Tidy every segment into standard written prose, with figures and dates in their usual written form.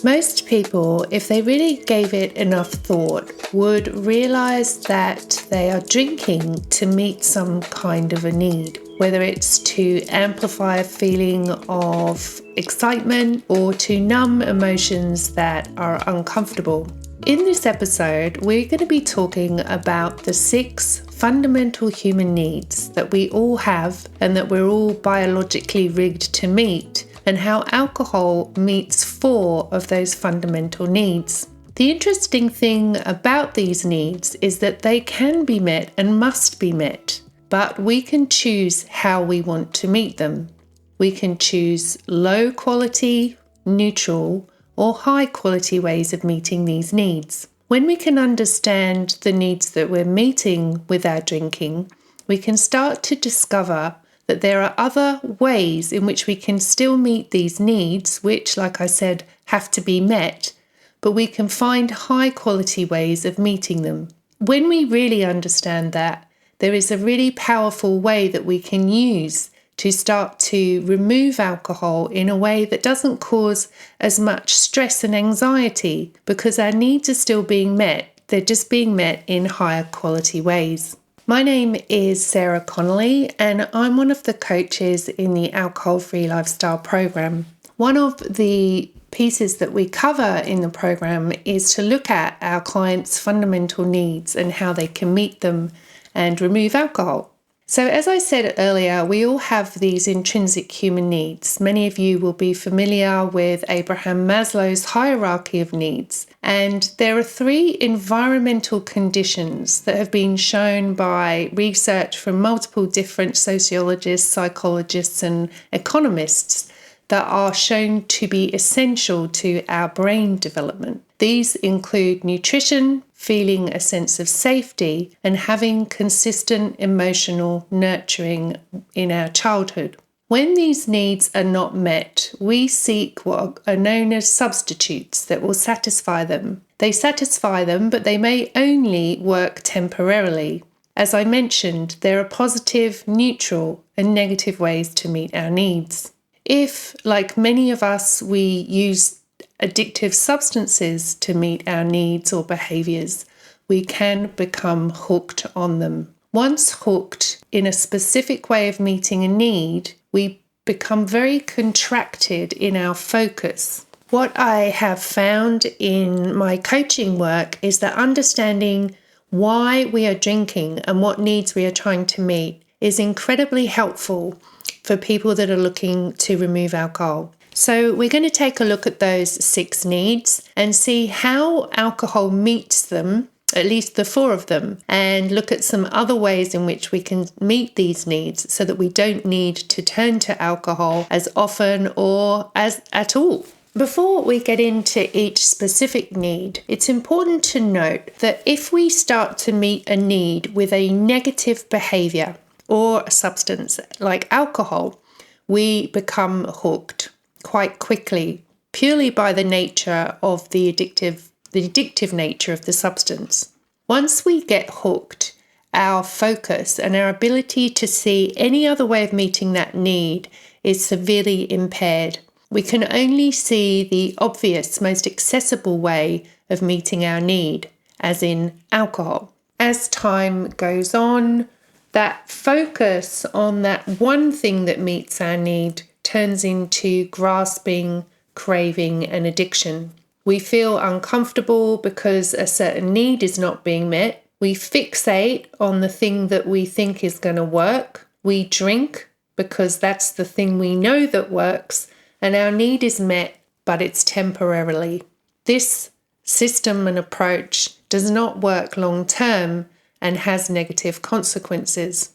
Most people, if they really gave it enough thought, would realize that they are drinking to meet some kind of a need, whether it's to amplify a feeling of excitement or to numb emotions that are uncomfortable. In this episode, we're going to be talking about the 6 fundamental human needs that we all have and that we're all biologically rigged to meet, and how alcohol meets 4 of those fundamental needs. The interesting thing about these needs is that they can be met and must be met, but we can choose how we want to meet them. We can choose low quality, neutral, or high quality ways of meeting these needs. When we can understand the needs that we're meeting with our drinking, we can start to discover that there are other ways in which we can still meet these needs, which, like I said, have to be met, but we can find high quality ways of meeting them. When we really understand that, there is a really powerful way that we can use to start to remove alcohol in a way that doesn't cause as much stress and anxiety, because our needs are still being met. They're just being met in higher quality ways. My name is Sarah Connolly, and I'm one of the coaches in the Alcohol-Free Lifestyle program. One of the pieces that we cover in the program is to look at our clients' fundamental needs and how they can meet them and remove alcohol. So as I said earlier, we all have these intrinsic human needs. Many of you will be familiar with Abraham Maslow's hierarchy of needs. And there are 3 environmental conditions that have been shown by research from multiple different sociologists, psychologists, and economists that are shown to be essential to our brain development. These include nutrition, feeling a sense of safety, and having consistent emotional nurturing in our childhood. When these needs are not met, we seek what are known as substitutes that will satisfy them. They satisfy them, but they may only work temporarily. As I mentioned, there are positive, neutral, and negative ways to meet our needs. If, like many of us, we use addictive substances to meet our needs or behaviours, we can become hooked on them. Once hooked in a specific way of meeting a need, we become very contracted in our focus. What I have found in my coaching work is that understanding why we are drinking and what needs we are trying to meet is incredibly helpful for people that are looking to remove alcohol. So we're going to take a look at those 6 needs and see how alcohol meets them, at least the 4 of them, and look at some other ways in which we can meet these needs so that we don't need to turn to alcohol as often or as at all. Before we get into each specific need, it's important to note that if we start to meet a need with a negative behavior or a substance like alcohol, we become hooked quite quickly, purely by the nature of the addictive nature of the substance. Once we get hooked, our focus and our ability to see any other way of meeting that need is severely impaired. We can only see the obvious, most accessible way of meeting our need, as in alcohol. As time goes on, that focus on that one thing that meets our need turns into grasping, craving, and addiction. We feel uncomfortable because a certain need is not being met. We fixate on the thing that we think is going to work. We drink because that's the thing we know that works, and our need is met, but it's temporarily. This system and approach does not work long term and has negative consequences.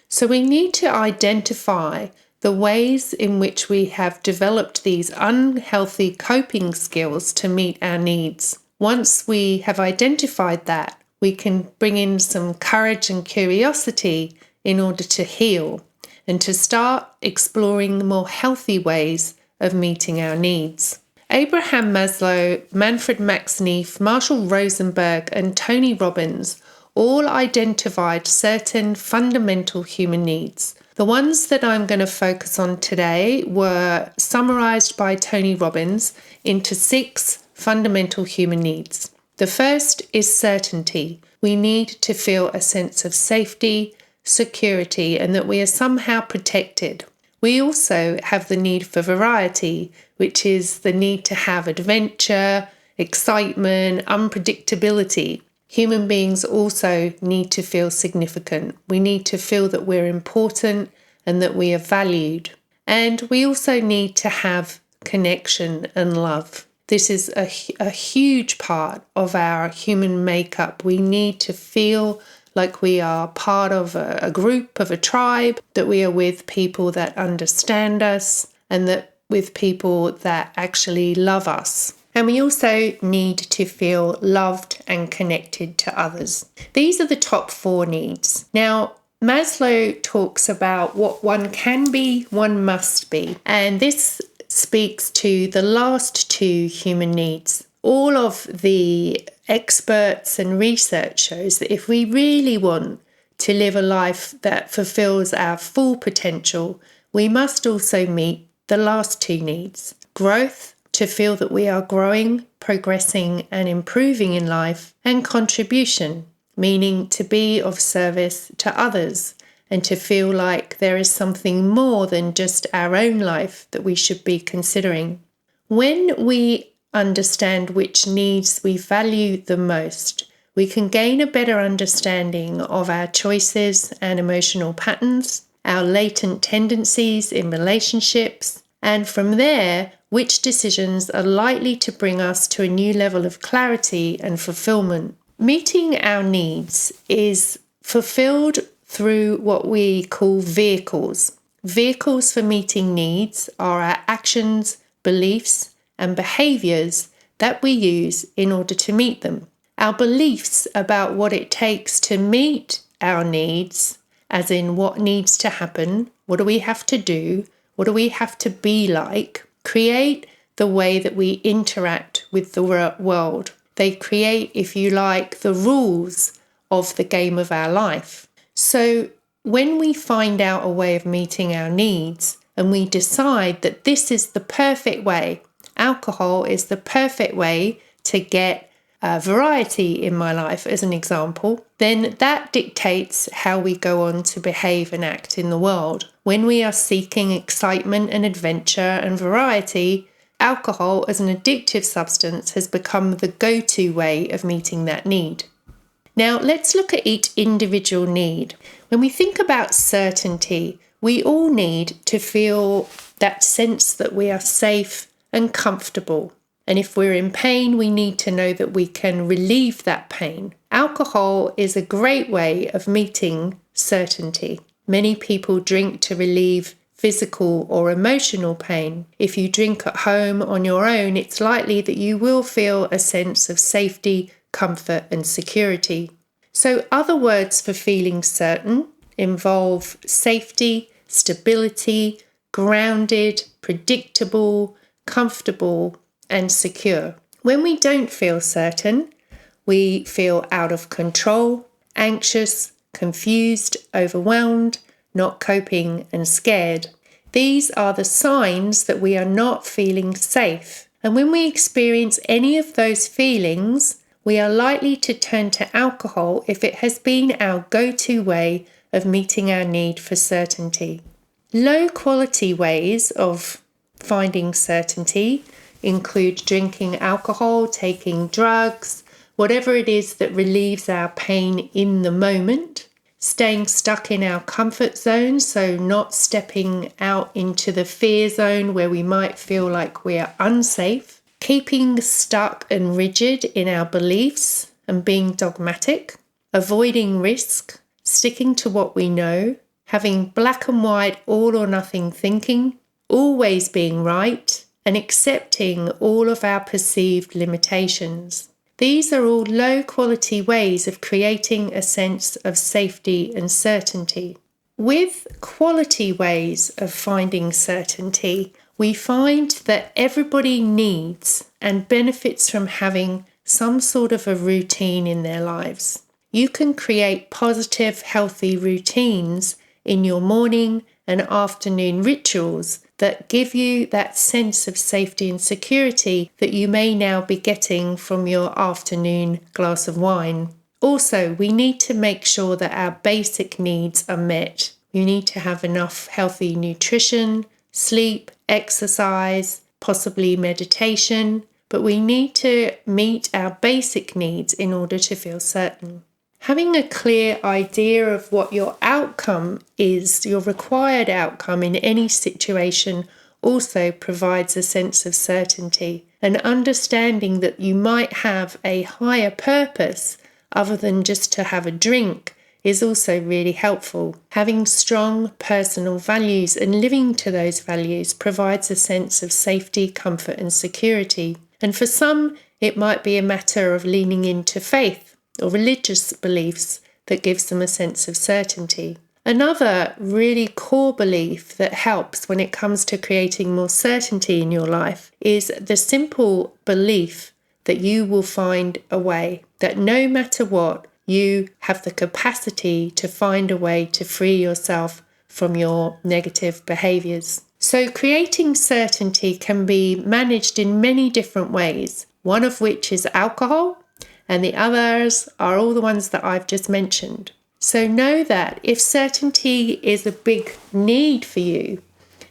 So we need to identify the ways in which we have developed these unhealthy coping skills to meet our needs. Once we have identified that, we can bring in some courage and curiosity in order to heal and to start exploring more healthy ways of meeting our needs. Abraham Maslow, Manfred Max Neef, Marshall Rosenberg, and Tony Robbins all identified certain fundamental human needs, The ones that I'm going to focus on today were summarized by Tony Robbins into 6 fundamental human needs. The first is certainty. We need to feel a sense of safety, security, and that we are somehow protected. We also have the need for variety, which is the need to have adventure, excitement, unpredictability. Human beings also need to feel significant. We need to feel that we're important and that we are valued. And we also need to have connection and love. This is a huge part of our human makeup. We need to feel like we are part of a group, of a tribe, that we are with people that understand us and that with people that actually love us. And we also need to feel loved and connected to others. These are the top 4 needs. Now, Maslow talks about what one can be, one must be. And this speaks to the last 2 human needs. All of the experts and research shows that if we really want to live a life that fulfills our full potential, we must also meet the last 2 needs. Growth, to feel that we are growing, progressing, and improving in life, and contribution, meaning to be of service to others and to feel like there is something more than just our own life that we should be considering. When we understand which needs we value the most, we can gain a better understanding of our choices and emotional patterns, our latent tendencies in relationships, and from there, which decisions are likely to bring us to a new level of clarity and fulfillment. Meeting our needs is fulfilled through what we call vehicles. Vehicles for meeting needs are our actions, beliefs, and behaviors that we use in order to meet them. Our beliefs about what it takes to meet our needs, as in what needs to happen, what do we have to do, what do we have to be like, create the way that we interact with the world. They create, if you like, the rules of the game of our life. So when we find out a way of meeting our needs and we decide that this is the perfect way, alcohol is the perfect way to get variety in my life, as an example, then that dictates how we go on to behave and act in the world. When we are seeking excitement and adventure and variety, alcohol as an addictive substance has become the go-to way of meeting that need. Now, let's look at each individual need. When we think about certainty, we all need to feel that sense that we are safe and comfortable. And if we're in pain, we need to know that we can relieve that pain. Alcohol is a great way of meeting certainty. Many people drink to relieve physical or emotional pain. If you drink at home on your own, it's likely that you will feel a sense of safety, comfort, and security. So other words for feeling certain involve safety, stability, grounded, predictable, comfortable, and secure. When we don't feel certain, we feel out of control, anxious, confused, overwhelmed, not coping, and scared. These are the signs that we are not feeling safe. And when we experience any of those feelings, we are likely to turn to alcohol if it has been our go-to way of meeting our need for certainty. Low-quality ways of finding certainty include drinking alcohol, taking drugs, whatever it is that relieves our pain in the moment, staying stuck in our comfort zone, so not stepping out into the fear zone where we might feel like we are unsafe, keeping stuck and rigid in our beliefs and being dogmatic, avoiding risk, sticking to what we know, having black and white all or nothing thinking, always being right, and accepting all of our perceived limitations. These are all low-quality ways of creating a sense of safety and certainty. With quality ways of finding certainty, we find that everybody needs and benefits from having some sort of a routine in their lives. You can create positive, healthy routines in your morning and afternoon rituals that give you that sense of safety and security that you may now be getting from your afternoon glass of wine. Also, we need to make sure that our basic needs are met. You need to have enough healthy nutrition, sleep, exercise, possibly meditation, but we need to meet our basic needs in order to feel certain. Having a clear idea of what your outcome is, your required outcome in any situation, also provides a sense of certainty. And understanding that you might have a higher purpose other than just to have a drink is also really helpful. Having strong personal values and living to those values provides a sense of safety, comfort, and security. And for some, it might be a matter of leaning into faith or religious beliefs that gives them a sense of certainty. Another really core belief that helps when it comes to creating more certainty in your life is the simple belief that you will find a way, that no matter what, you have the capacity to find a way to free yourself from your negative behaviors. So creating certainty can be managed in many different ways, one of which is alcohol, and the others are all the ones that I've just mentioned. So know that if certainty is a big need for you,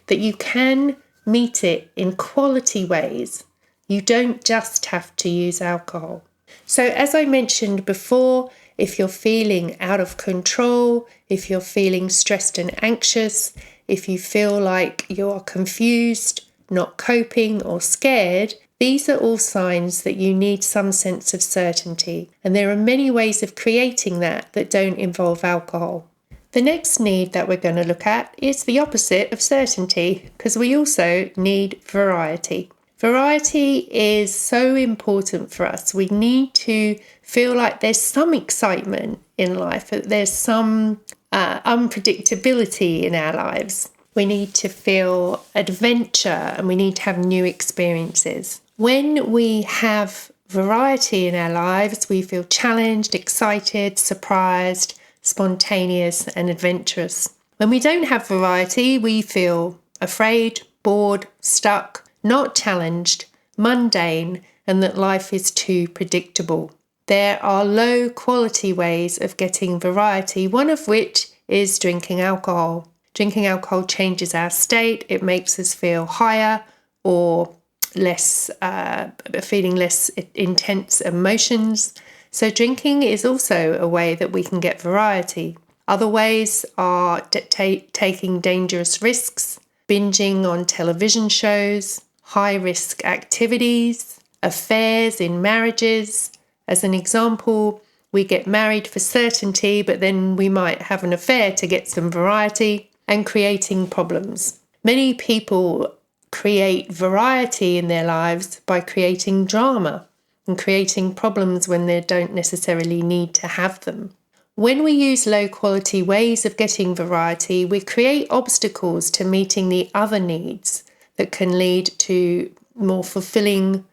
that you can meet it in quality ways. You don't just have to use alcohol. So as I mentioned before, if you're feeling out of control, if you're feeling stressed and anxious, if you feel like you're confused, not coping or scared, these are all signs that you need some sense of certainty, and there are many ways of creating that don't involve alcohol. The next need that we're going to look at is the opposite of certainty, because we also need variety. Variety is so important for us. We need to feel like there's some excitement in life, that there's some unpredictability in our lives. We need to feel adventure and we need to have new experiences. When we have variety in our lives, we feel challenged, excited, surprised, spontaneous, and adventurous. When we don't have variety, we feel afraid, bored, stuck, not challenged, mundane, and that life is too predictable. There are low quality ways of getting variety, one of which is drinking alcohol. Drinking alcohol changes our state. It makes us feel higher or feeling less intense emotions. So drinking is also a way that we can get variety. Other ways are taking dangerous risks, binging on television shows, high-risk activities, affairs in marriages. As an example, we get married for certainty, but then we might have an affair to get some variety, and creating problems. Many people create variety in their lives by creating drama and creating problems when they don't necessarily need to have them. When we use low quality ways of getting variety, we create obstacles to meeting the other needs that can lead to more fulfilling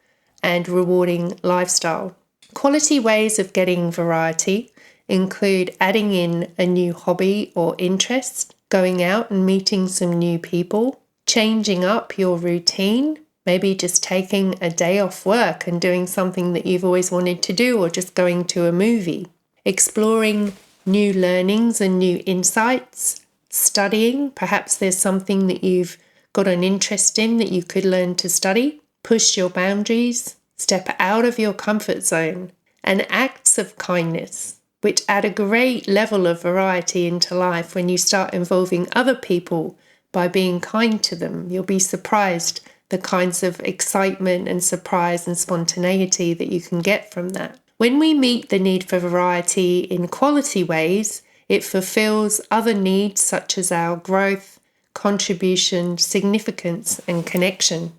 and rewarding lifestyle. Quality ways of getting variety include adding in a new hobby or interest, going out and meeting some new people, changing up your routine, maybe just taking a day off work and doing something that you've always wanted to do, or just going to a movie, exploring new learnings and new insights, studying. Perhaps there's something that you've got an interest in that you could learn to study, push your boundaries, step out of your comfort zone, and acts of kindness, which add a great level of variety into life when you start involving other people by being kind to them. You'll be surprised the kinds of excitement and surprise and spontaneity that you can get from that. When we meet the need for variety in quality ways, it fulfills other needs such as our growth, contribution, significance, and connection.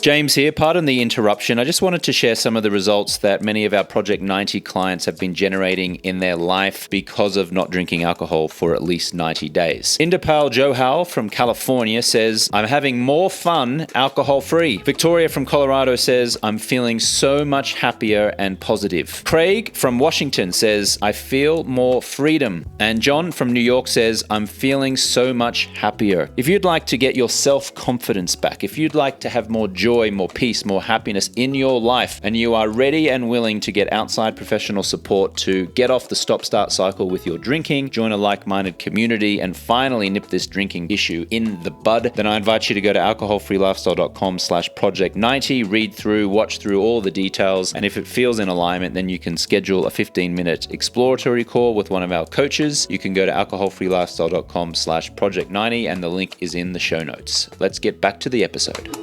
James here. Pardon the interruption. I just wanted to share some of the results that many of our Project 90 clients have been generating in their life because of not drinking alcohol for at least 90 days. Indipal Johal from California says, I'm having more fun alcohol-free. Victoria from Colorado says, I'm feeling so much happier and positive. Craig from Washington says, I feel more freedom. And John from New York says, I'm feeling so much happier. If you'd like to get your self-confidence back, if you'd like to have more joy, more peace, more happiness in your life, and you are ready and willing to get outside professional support to get off the stop-start cycle with your drinking, join a like-minded community, and finally nip this drinking issue in the bud, then I invite you to go to alcoholfreelifestyle.com/project90, read through, watch through all the details, and if it feels in alignment, then you can schedule a 15-minute exploratory call with one of our coaches. You can go to alcoholfreelifestyle.com/project90, and the link is in the show notes. Let's get back to the episode.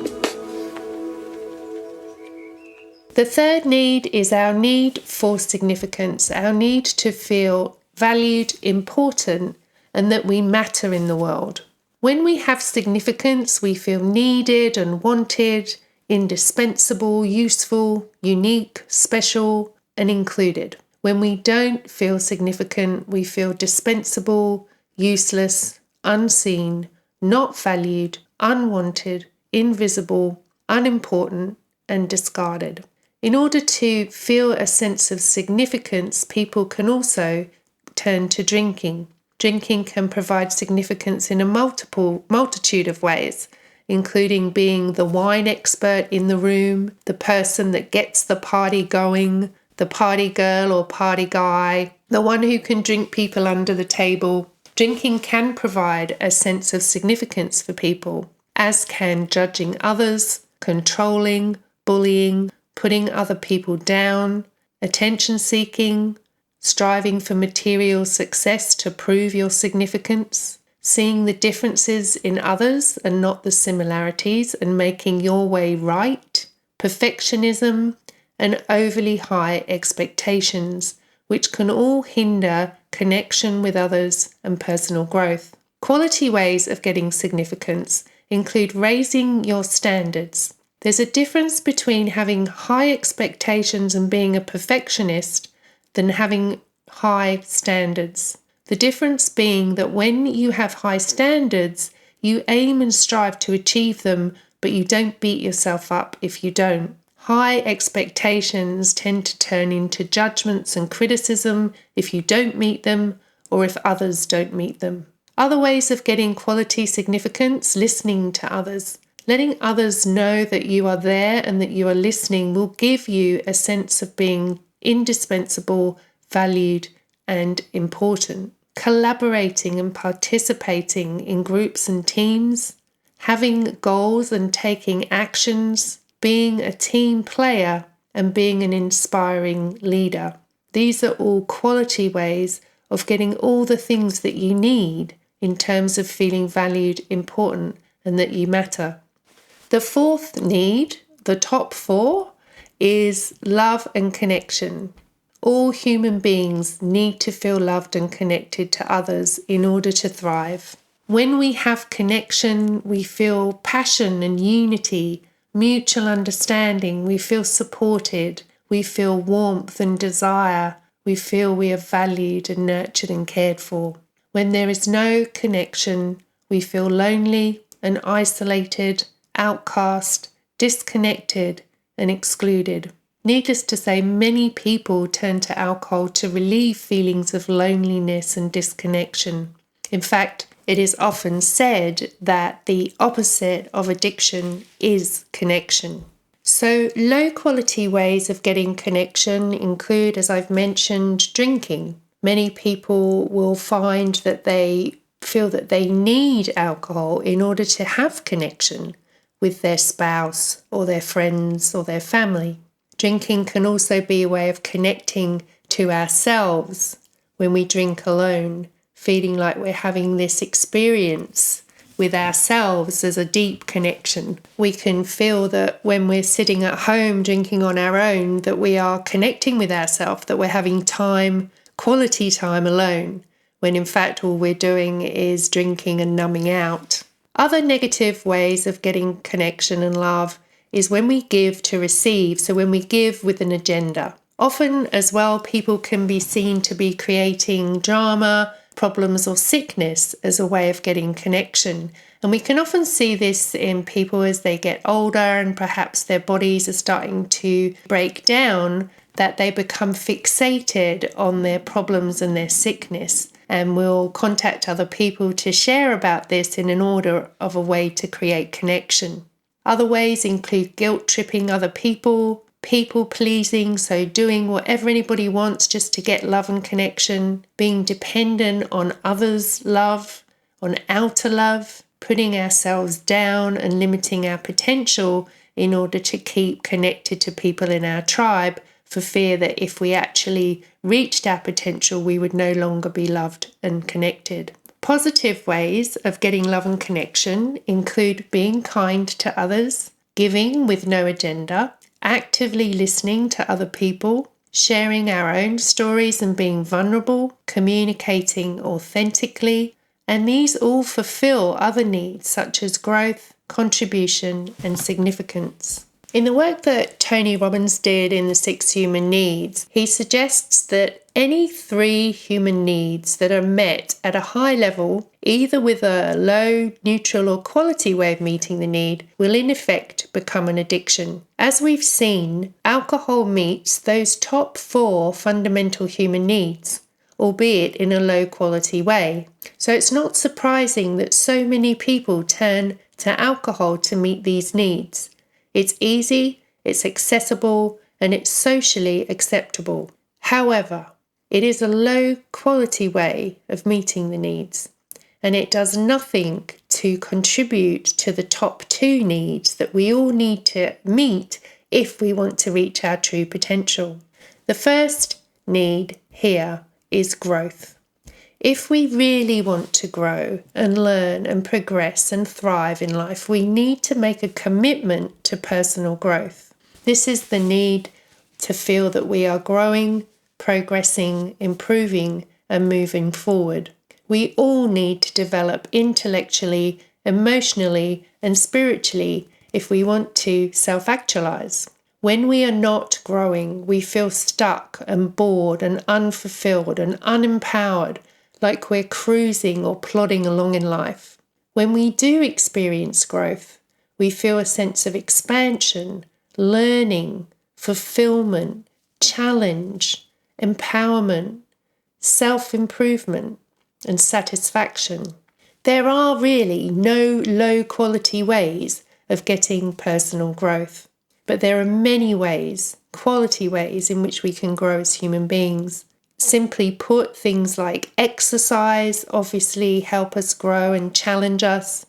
The third need is our need for significance, our need to feel valued, important, and that we matter in the world. When we have significance, we feel needed and wanted, indispensable, useful, unique, special, and included. When we don't feel significant, we feel dispensable, useless, unseen, not valued, unwanted, invisible, unimportant, and discarded. In order to feel a sense of significance, people can also turn to drinking. Drinking can provide significance in a multitude of ways, including being the wine expert in the room, the person that gets the party going, the party girl or party guy, the one who can drink people under the table. Drinking can provide a sense of significance for people, as can judging others, controlling, bullying, putting other people down, attention-seeking, striving for material success to prove your significance, seeing the differences in others and not the similarities and making your way right, perfectionism, and overly high expectations, which can all hinder connection with others and personal growth. Quality ways of getting significance include raising your standards. There's a difference between having high expectations and being a perfectionist than having high standards. The difference being that when you have high standards, you aim and strive to achieve them, but you don't beat yourself up if you don't. High expectations tend to turn into judgments and criticism if you don't meet them or if others don't meet them. Other ways of getting quality significance: listening to others. Letting others know that you are there and that you are listening will give you a sense of being indispensable, valued, and important. Collaborating and participating in groups and teams, having goals and taking actions, being a team player, and being an inspiring leader. These are all quality ways of getting all the things that you need in terms of feeling valued, important, and that you matter. The fourth need, the top four, is love and connection. All human beings need to feel loved and connected to others in order to thrive. When we have connection, we feel passion and unity, mutual understanding, we feel supported, we feel warmth and desire, we feel we are valued and nurtured and cared for. When there is no connection, we feel lonely and isolated, outcast, disconnected, and excluded. Needless to say, many people turn to alcohol to relieve feelings of loneliness and disconnection. In fact, it is often said that the opposite of addiction is connection. So, low-quality ways of getting connection include, as I've mentioned, drinking. Many people will find that they feel that they need alcohol in order to have connection with their spouse or their friends or their family. Drinking can also be a way of connecting to ourselves when we drink alone, feeling like we're having this experience with ourselves as a deep connection. We can feel that when we're sitting at home drinking on our own, that we are connecting with ourselves, that we're having time, quality time alone, when in fact all we're doing is drinking and numbing out. Other negative ways of getting connection and love is when we give to receive, so when we give with an agenda. Often as well, people can be seen to be creating drama, problems or sickness as a way of getting connection. And we can often see this in people as they get older and perhaps their bodies are starting to break down, that they become fixated on their problems and their sickness and will contact other people to share about this in an order of a way to create connection. Other ways include guilt tripping other people, people pleasing, so doing whatever anybody wants just to get love and connection, being dependent on others' love, on outer love, putting ourselves down and limiting our potential in order to keep connected to people in our tribe for fear that if we actually reached our potential, we would no longer be loved and connected. Positive ways of getting love and connection include being kind to others, giving with no agenda, actively listening to other people, sharing our own stories and being vulnerable, communicating authentically, and these all fulfill other needs such as growth, contribution, and significance. In the work that Tony Robbins did in the 6 Human Needs, he suggests that any 3 human needs that are met at a high level, either with a low, neutral or quality way of meeting the need, will in effect become an addiction. As we've seen, alcohol meets those top 4 fundamental human needs, albeit in a low quality way. So it's not surprising that so many people turn to alcohol to meet these needs. It's easy, it's accessible, and it's socially acceptable. However, it is a low quality way of meeting the needs, and it does nothing to contribute to the top 2 needs that we all need to meet if we want to reach our true potential. The first need here is growth. If we really want to grow and learn and progress and thrive in life, we need to make a commitment to personal growth. This is the need to feel that we are growing, progressing, improving, and moving forward. We all need to develop intellectually, emotionally, and spiritually if we want to self-actualize. When we are not growing, we feel stuck and bored and unfulfilled and unempowered, like we're cruising or plodding along in life. When we do experience growth, we feel a sense of expansion, learning, fulfillment, challenge, empowerment, self-improvement, and satisfaction. There are really no low-quality ways of getting personal growth, but there are many ways, quality ways, in which we can grow as human beings. Simply put, things like exercise obviously help us grow and challenge us,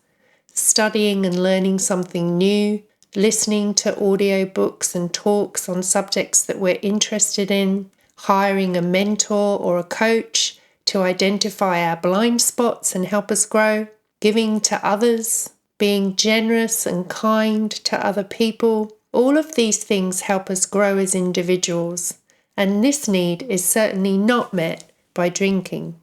studying and learning something new, listening to audiobooks and talks on subjects that we're interested in, hiring a mentor or a coach to identify our blind spots and help us grow, giving to others, being generous and kind to other people. All of these things help us grow as individuals. And this need is certainly not met by drinking.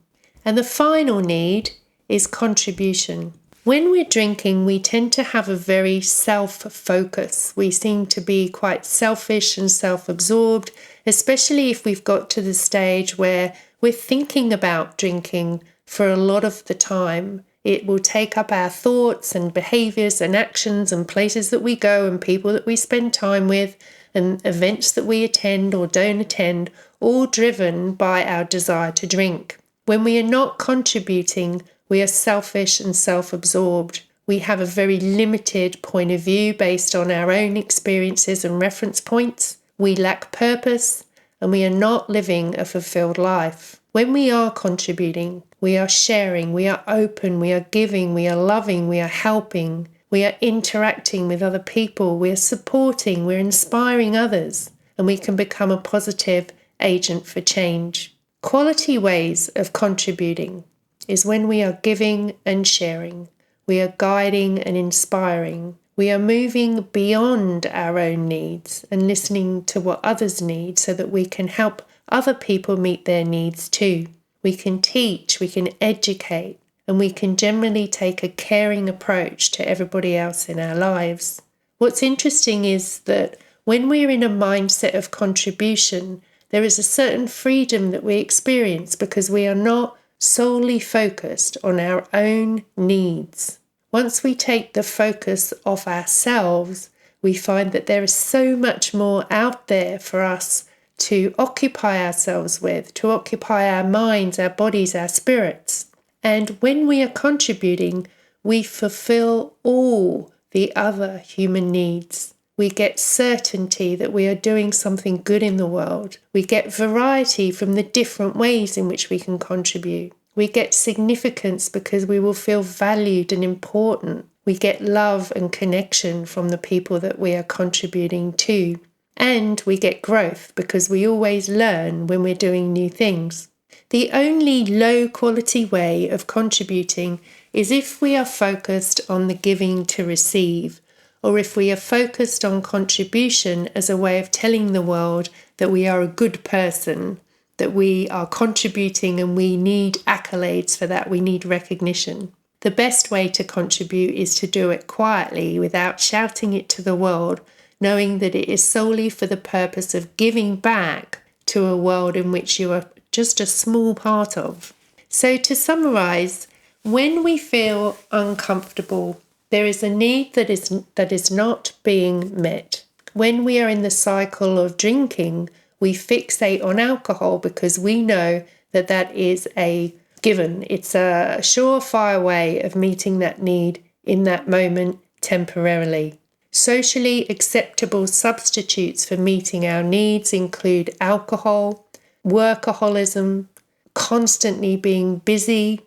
And the final need is contribution. When we're drinking, we tend to have a very self-focus. We seem to be quite selfish and self-absorbed, especially if we've got to the stage where we're thinking about drinking for a lot of the time. It will take up our thoughts and behaviours and actions and places that we go and people that we spend time with, and events that we attend or don't attend, all driven by our desire to drink. When we are not contributing, we are selfish and self-absorbed. We have a very limited point of view based on our own experiences and reference points. We lack purpose, and we are not living a fulfilled life. When we are contributing, we are sharing, we are open, we are giving, we are loving, we are helping. We are interacting with other people, we are supporting, we're inspiring others, and we can become a positive agent for change. Quality ways of contributing is when we are giving and sharing. We are guiding and inspiring. We are moving beyond our own needs and listening to what others need so that we can help other people meet their needs too. We can teach, we can educate, and we can generally take a caring approach to everybody else in our lives. What's interesting is that when we're in a mindset of contribution, there is a certain freedom that we experience because we are not solely focused on our own needs. Once we take the focus off ourselves, we find that there is so much more out there for us to occupy ourselves with, to occupy our minds, our bodies, our spirits. And when we are contributing, we fulfill all the other human needs. We get certainty that we are doing something good in the world. We get variety from the different ways in which we can contribute. We get significance because we will feel valued and important. We get love and connection from the people that we are contributing to. And we get growth because we always learn when we're doing new things. The only low quality way of contributing is if we are focused on the giving to receive, or if we are focused on contribution as a way of telling the world that we are a good person, that we are contributing and we need accolades for that, we need recognition. The best way to contribute is to do it quietly without shouting it to the world, knowing that it is solely for the purpose of giving back to a world in which you are just a small part of. So to summarize, when we feel uncomfortable, there is a need that is not being met. When we are in the cycle of drinking, we fixate on alcohol because we know that that is a given. It's a surefire way of meeting that need in that moment temporarily. Socially acceptable substitutes for meeting our needs include alcohol, workaholism, constantly being busy,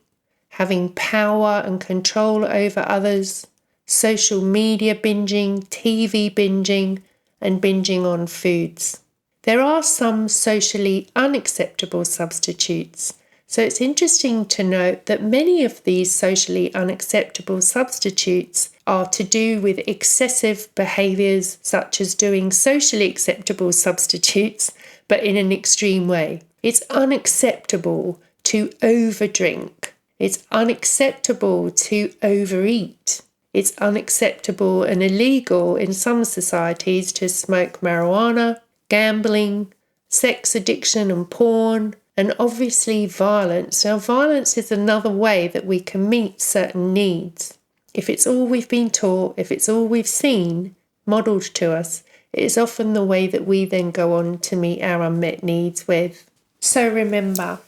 having power and control over others, social media binging, TV binging, and binging on foods. There are some socially unacceptable substitutes. So it's interesting to note that many of these socially unacceptable substitutes are to do with excessive behaviours, such as doing socially acceptable substitutes, but in an extreme way. It's unacceptable to overdrink. It's unacceptable to overeat. It's unacceptable and illegal in some societies to smoke marijuana, gambling, sex addiction and porn, and obviously violence. Now, violence is another way that we can meet certain needs. If it's all we've been taught, if it's all we've seen modelled to us, it is often the way that we then go on to meet our unmet needs with. So remember,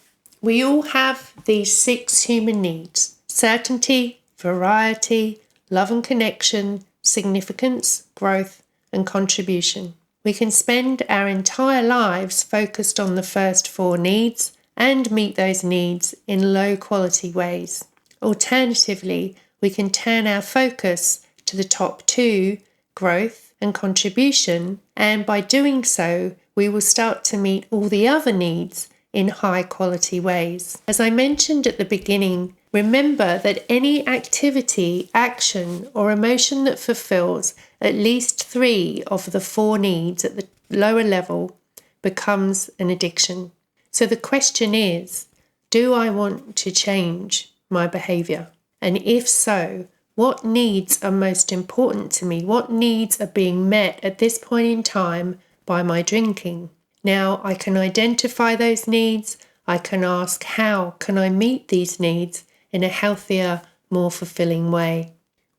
we all have these 6 human needs: certainty, variety, love and connection, significance, growth, and contribution. We can spend our entire lives focused on the first 4 needs and meet those needs in low quality ways. Alternatively, we can turn our focus to the top 2, growth and contribution, and by doing so, we will start to meet all the other needs in high quality ways. As I mentioned at the beginning, remember that any activity, action, or emotion that fulfills at least 3 of the 4 needs at the lower level becomes an addiction. So the question is, do I want to change my behavior? And if so, what needs are most important to me? What needs are being met at this point in time by my drinking? Now, I can identify those needs. I can ask, how can I meet these needs in a healthier, more fulfilling way?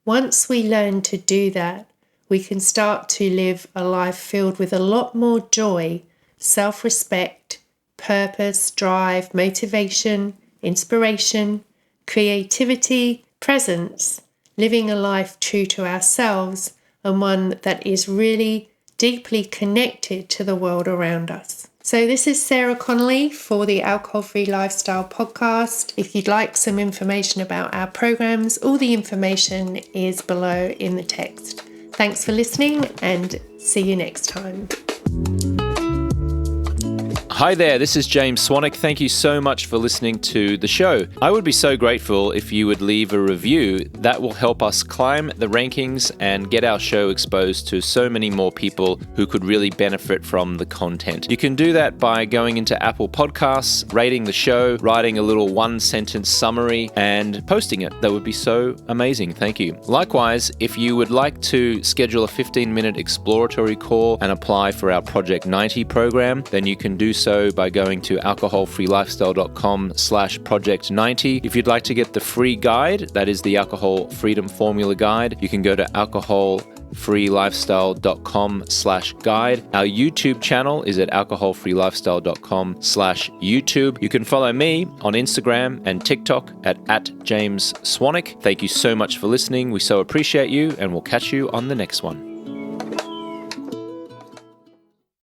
Once we learn to do that, we can start to live a life filled with a lot more joy, self-respect, purpose, drive, motivation, inspiration, creativity, presence, living a life true to ourselves and one that is really deeply connected to the world around us. So this is Sarah Connolly for the Alcohol Free Lifestyle podcast. If you'd like some information about our programs, all the information is below in the text. Thanks for listening and see you next time. Hi there, this is James Swanwick. Thank you so much for listening to the show. I would be so grateful if you would leave a review. That will help us climb the rankings and get our show exposed to so many more people who could really benefit from the content. You can do that by going into Apple Podcasts, rating the show, writing a little one-sentence summary, and posting it. That would be so amazing. Thank you. Likewise, if you would like to schedule a 15-minute exploratory call and apply for our Project 90 program, then you can do so by going to alcoholfreelifestyle.com/project90. If you'd like to get the free guide, that is the Alcohol Freedom Formula Guide, you can go to alcoholfreelifestyle.com/guide. Our YouTube channel is at alcoholfreelifestyle.com/YouTube. You can follow me on Instagram and TikTok at @JamesSwanwick. Thank you so much for listening. We so appreciate you, and we'll catch you on the next one.